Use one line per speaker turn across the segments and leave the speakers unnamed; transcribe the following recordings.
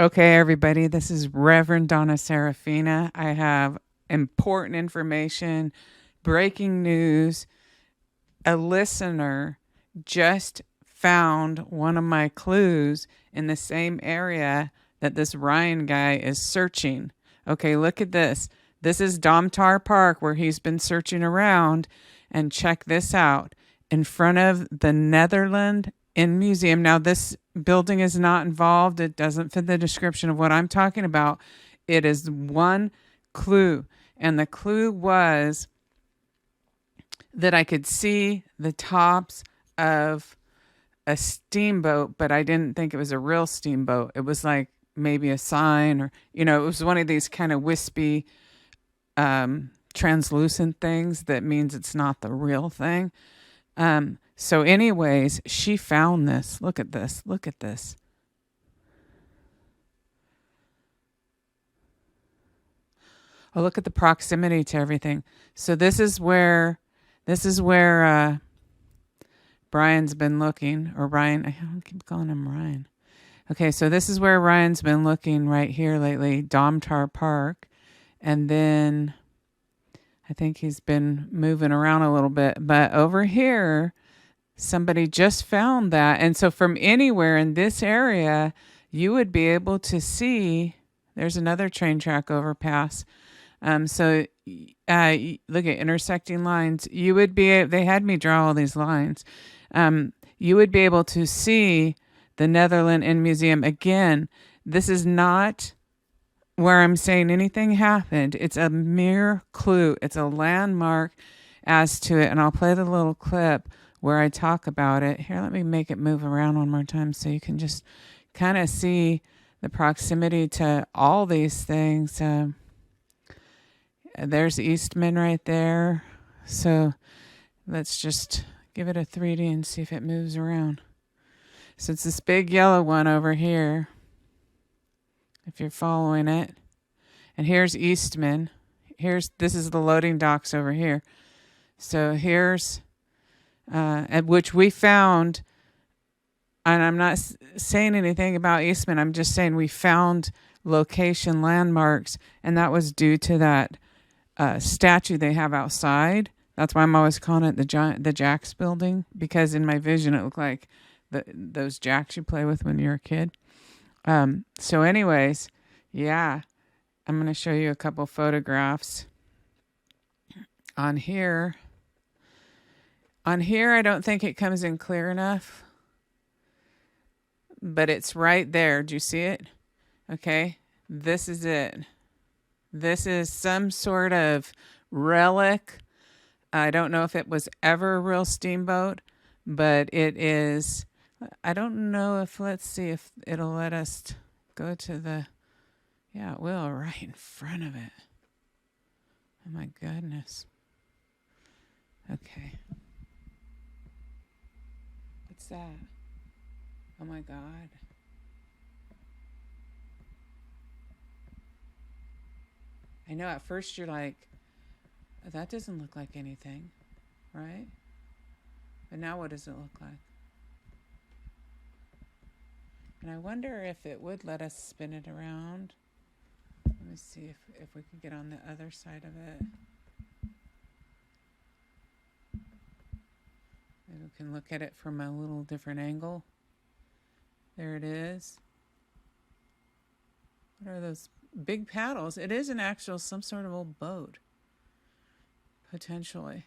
Okay, everybody, this is Reverend Donna Seraphina. I have important information, breaking news. A listener just found one of my clues in the same area that this Ryan guy is searching. Okay, look at this. This is Domtar Park where he's been searching around. And check this out. In front of the Netherland Inn Museum. Now, this building is not involved. It doesn't fit the description of what I'm talking about. It is one clue. And the clue was that I could see the tops of a steamboat, but I didn't think it was a real steamboat. It was like maybe a sign, or, it was one of these kind of wispy, translucent things that means it's not the real thing. So anyways, she found this. Look at this. Look at this. Oh, look at the proximity to everything. So this is where Brian's been looking, or Ryan. I keep calling him Ryan. Okay, so this is where Ryan's been looking right here lately, Domtar Park. And then I think he's been moving around a little bit. But over here, somebody just found that. And so from anywhere in this area, you would be able to see, there's another train track overpass. So look at intersecting lines. You would be, they had me draw all these lines. You would be able to see the Netherland Inn Museum. Again, this is not where I'm saying anything happened. It's a mere clue. It's a landmark as to it. And I'll play the little clip where I talk about it. Here, let me make it move around one more time so you can just kind of see the proximity to all these things. There's Eastman right there. So let's just give it a 3D and see if it moves around. So it's this big yellow one over here, if you're following it. And here's Eastman. This is the loading docks over here. So here's, at which we found, and I'm not saying anything about Eastman, I'm just saying we found location landmarks, and that was due to that statue they have outside. That's why I'm always calling it the Jacks building, because in my vision it looked like those jacks you play with when you're a kid. So anyways, yeah, I'm going to show you a couple photographs on here. On here, I don't think it comes in clear enough, but it's right there. Do you see it? Okay, this is it. This is some sort of relic. I don't know if it was ever a real steamboat, but it is. I don't know if, let's see if it'll let us go to the, yeah, it will, right in front of it. Oh my goodness. Okay. What's that? Oh my God. I know at first you're like, that doesn't look like anything, right? But now what does it look like? And I wonder if it would let us spin it around. Let me see if we can get on the other side of it. Maybe we can look at it from a little different angle. There it is. What are those big paddles? It is an actual, some sort of old boat, potentially.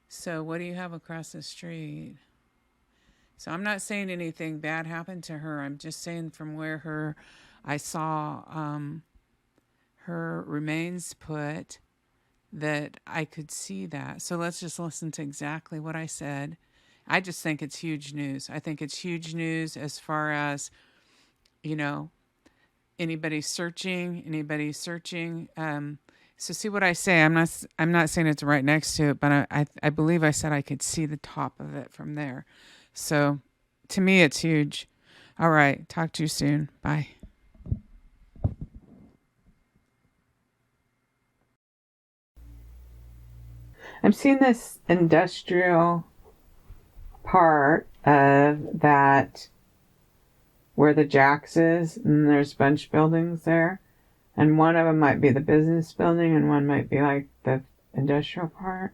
So what do you have across the street? So I'm not saying anything bad happened to her. I'm just saying from where I saw her remains put, that I could see that. So let's just listen to exactly what I said. I just think it's huge news. I think it's huge news as far as, anybody searching. So see what I say. I'm not saying it's right next to it, but I believe I said I could see the top of it from there. So to me, it's huge. All right. Talk to you soon. Bye. I'm seeing this industrial part of that where the Jacks is, and there's a bunch of buildings there. And one of them might be the business building, and one might be like the industrial part.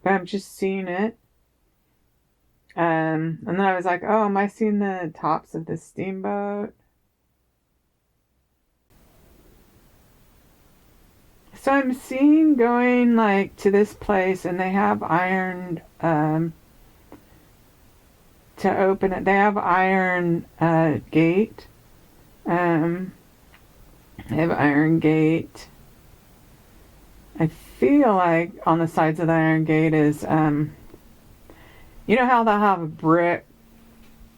But I'm just seeing it. And then I was like, oh, am I seeing the tops of the steamboat? So I'm seeing going like to this place, and they have iron to open it. They have iron gate. They have iron gate. I feel like on the sides of the iron gate is, you know how they'll have a brick.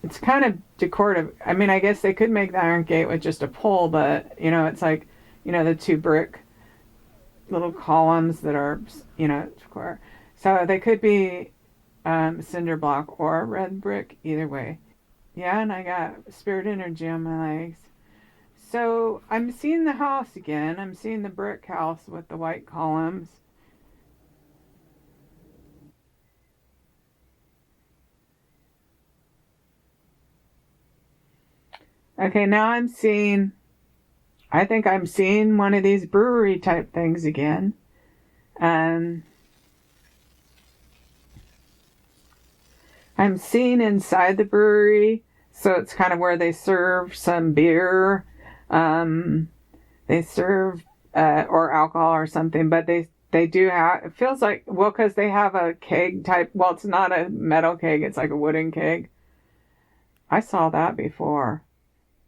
It's kind of decorative. I mean, I guess they could make the iron gate with just a pole, but, you know, it's like, you know, the two brick little columns that are, you know, square. So they could be cinder block or red brick, either way. Yeah, and I got spirit energy on my legs. So I'm seeing the house again. I'm seeing the brick house with the white columns. Okay, now I think I'm seeing one of these brewery type things again. I'm seeing inside the brewery, so it's kind of where they serve some beer. They serve or alcohol or something, but they do have, it feels like, well, because they have a keg type, well, it's not a metal keg, it's like a wooden keg. I saw that before,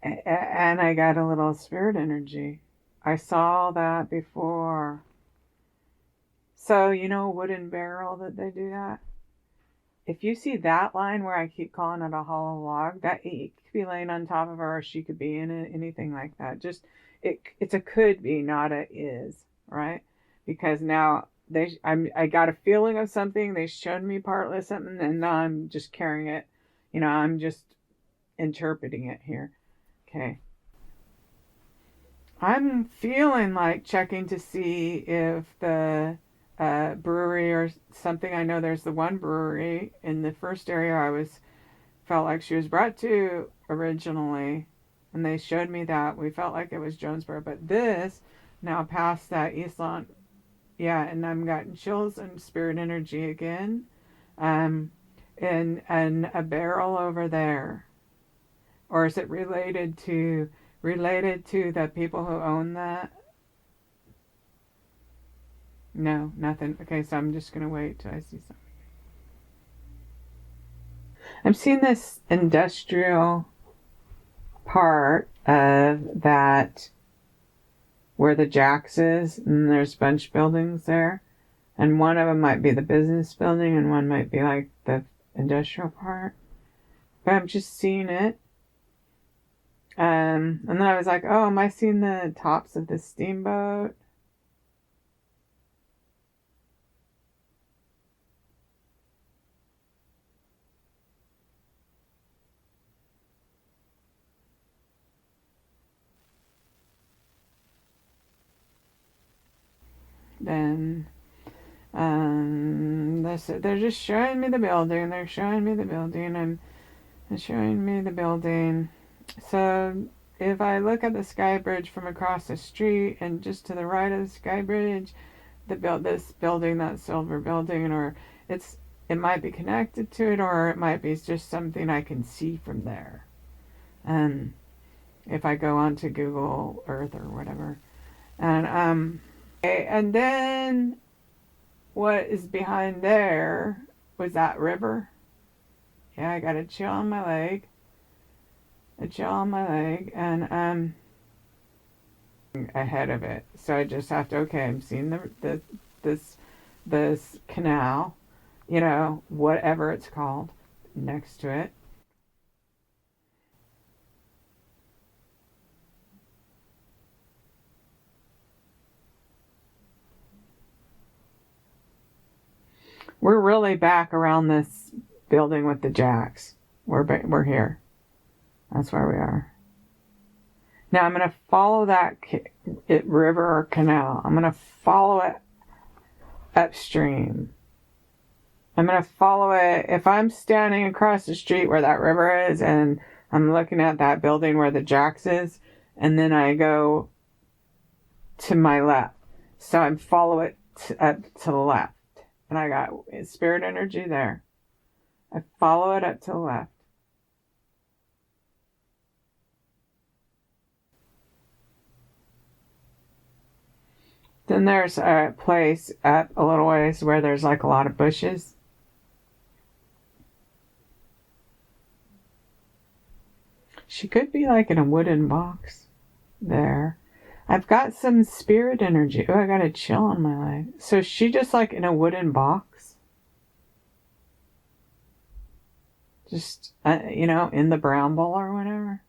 and I got a little spirit energy. I saw that before. So, you know, a wooden barrel that they do that? If you see that line where I keep calling it a hollow log, that it could be laying on top of her, or she could be in it, anything like that. Just it's a could be, not a is, right? Because now I got a feeling of something. They showed me partly something, and now I'm just carrying it. You know, I'm just interpreting it here. Okay. I'm feeling like checking to see if the brewery or something. I know there's the one brewery in the first area felt like she was brought to originally, and they showed me that. We felt like it was Jonesboro, but this now past that Eastland, yeah, and I'm getting chills and spirit energy again, and a barrel over there, or is it related to the people who own that? No, nothing. Okay, so I'm just going to wait till I see something. I'm seeing this industrial part of that where the Jacks is, and there's a bunch of buildings there. And one of them might be the business building, and one might be like the industrial part. But I'm just seeing it. And then I was like, oh, am I seeing the tops of the steamboat? Then they're just showing me the building. They're showing me the building. They're showing me the building. So if I look at the sky bridge from across the street, and just to the right of the sky bridge, this building, that silver building, or it might be connected to it, or it might be just something I can see from there. And if I go onto Google Earth or whatever, and then what is behind there was that river. Yeah, I got a chill on my leg. And ahead of it. So I just have to, okay, I'm seeing this canal, you know, whatever it's called, next to it. We're really back around this building with the Jacks. We're here. That's where we are. Now I'm going to follow that river or canal. I'm going to follow it upstream. I'm going to follow it. If I'm standing across the street where that river is, and I'm looking at that building where the Jax is, and then I go to my left. So I follow it up to the left. And I got spirit energy there. I follow it up to the left. Then there's a place up a little ways where there's like a lot of bushes. She could be like in a wooden box there. I've got some spirit energy. Oh, I got a chill on my leg. So is she just like in a wooden box? Just, you know, in the brown bowl or whatever.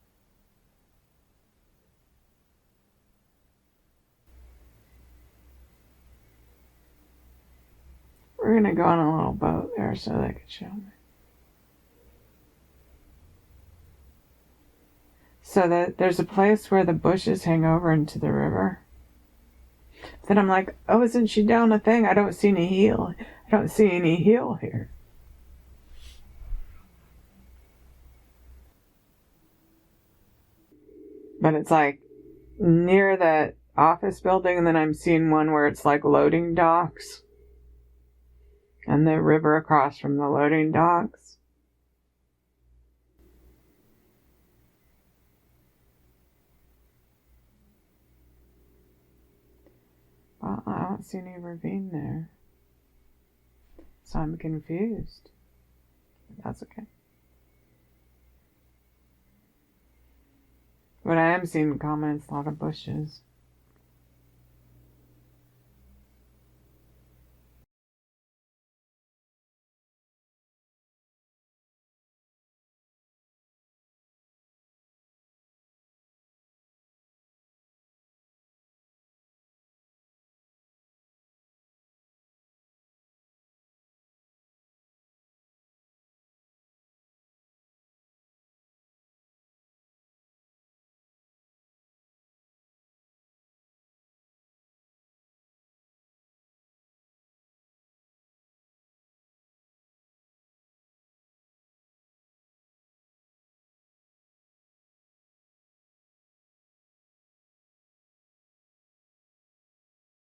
We're going to go on a little boat there so they could show me. So that there's a place where the bushes hang over into the river. Then I'm like, oh, isn't she down a thing? I don't see any heel. I don't see any heel here. But it's like near the office building, and then I'm seeing one where it's like loading docks. And the river across from the loading docks. Well, I don't see any ravine there. So I'm confused. That's okay. But I am seeing comments, a lot of bushes.